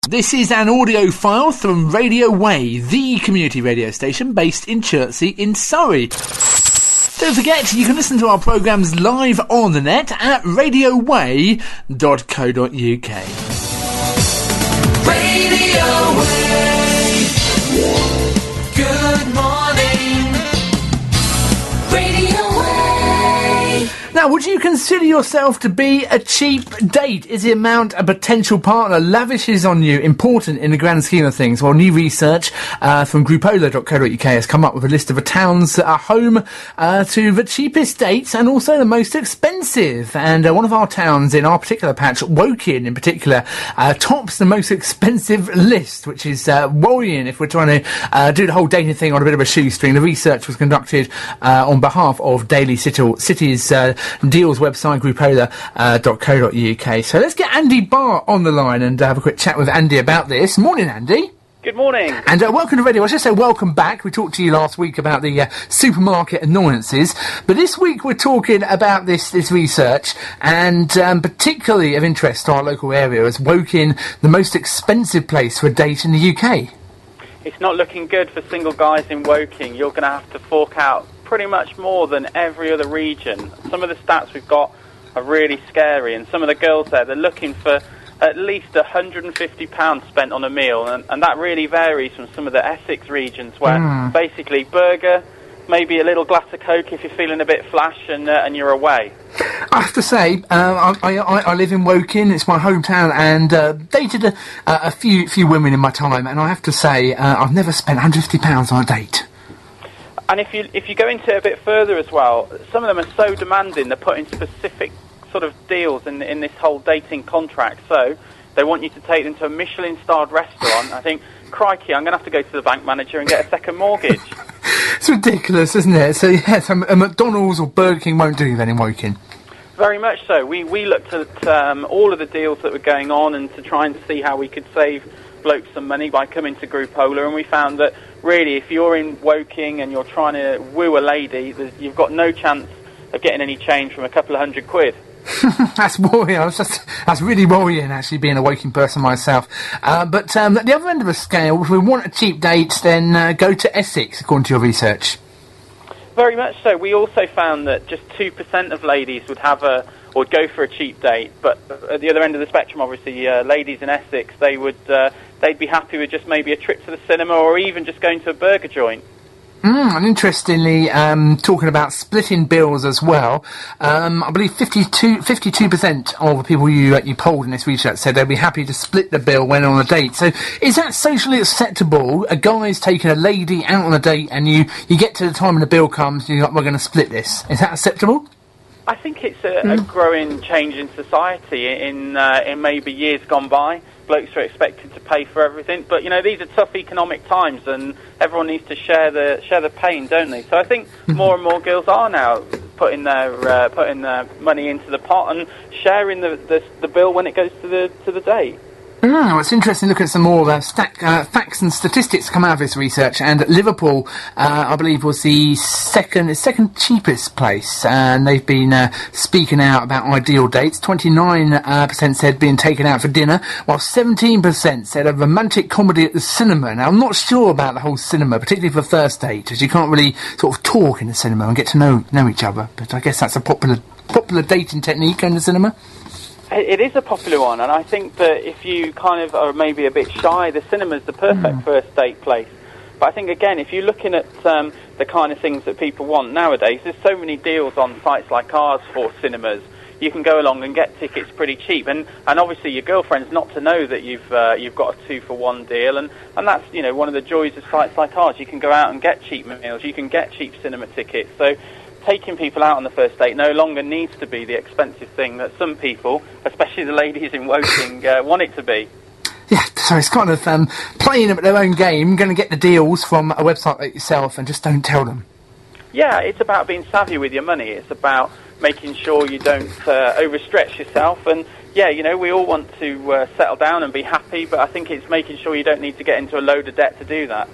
This is an audio file from Radio Wey, the community radio station based in Chertsey in Surrey. Don't forget, you can listen to our programmes live on the net at radioway.co.uk. Radio Wey. Good morning. Radio Wey. Now, would you consider yourself to be a cheap date? Is the amount a potential partner lavishes on you important in the grand scheme of things? Well, new research from Groupola.co.uk has come up with a list of the towns that are home to the cheapest dates and also the most expensive. And one of our towns in our particular patch, Woking in particular, tops the most expensive list, which is worrying if we're trying to do the whole dating thing on a bit of a shoestring. The research was conducted on behalf of Daily City's deals website, Groupola.co.uk. So let's get Andy Barr on the line and have a quick chat with Andy about this. Morning, Andy. Good morning. And welcome to Radio. I should say welcome back. We talked to you last week about the supermarket annoyances, but this week we're talking about this research, and particularly of interest to our local area as Woking, the most expensive place for a date in the UK. It's not looking good for single guys in Woking. You're going to have to fork out pretty much more than every other region. Some of the stats we've got are really scary, and some of the girls there, they're looking for at least £150 spent on a meal, and that really varies from some of the Essex regions where basically burger, maybe a little glass of Coke if you're feeling a bit flash, and you're away. I have to say, I live in Woking, it's my hometown, and dated a few women in my time, and I have to say, I've never spent £150 on a date. And if you go into it a bit further as well, some of them are so demanding, they're putting specific sort of deals in this whole dating contract. So they want you to take them to a Michelin-starred restaurant. I think, crikey, I'm going to have to go to the bank manager and get a second mortgage. It's ridiculous, isn't it? So, yes, a McDonald's or Burger King won't do then in Woking. Very much so. We looked at all of the deals that were going on and to try and see how we could save blokes some money by coming to Groupola, and we found that really if you're in Woking and you're trying to woo a lady, you've got no chance of getting any change from a couple of £100. That's worrying. That's really worrying, actually, being a Woking person myself. But at the other end of the scale, if we want a cheap date, then go to Essex, according to your research. Very much so. We also found that just 2% of ladies would would go for a cheap date, but at the other end of the spectrum, obviously, ladies in Essex, they'd be happy with just maybe a trip to the cinema or even just going to a burger joint. And interestingly, talking about splitting bills as well, I believe 52% of the people you polled in this research said they'd be happy to split the bill when on a date. So is that socially acceptable? A guy's taking a lady out on a date and you get to the time when the bill comes and you're like, we're going to split this. Is that acceptable? I think it's a growing change in society. In maybe years gone by, blokes are expected to pay for everything, but these are tough economic times, and everyone needs to share the pain, don't they? So I think more and more girls are now putting their money into the pot and sharing the bill when it goes to the date. It's interesting to look at some more facts and statistics come out of this research, and Liverpool, I believe, was the second cheapest place, and they've been speaking out about ideal dates. 29% said being taken out for dinner, while 17% said a romantic comedy at the cinema. Now, I'm not sure about the whole cinema, particularly for first date, as you can't really sort of talk in the cinema and get to know each other, but I guess that's a popular dating technique in the cinema. It is a popular one, and I think that if you kind of are maybe a bit shy, the cinema's the perfect first date place. But I think, again, if you're looking at the kind of things that people want nowadays, there's so many deals on sites like ours for cinemas. You can go along and get tickets pretty cheap, and obviously your girlfriend's not to know that you've got a 2-for-1 deal, and that's one of the joys of sites like ours. You can go out and get cheap meals, you can get cheap cinema tickets. So taking people out on the first date no longer needs to be the expensive thing that some people, especially the ladies in Woking, want it to be. Yeah, so it's kind of playing at their own game, going to get the deals from a website like yourself and just don't tell them. Yeah, it's about being savvy with your money. It's about making sure you don't overstretch yourself. And, yeah, we all want to settle down and be happy, but I think it's making sure you don't need to get into a load of debt to do that.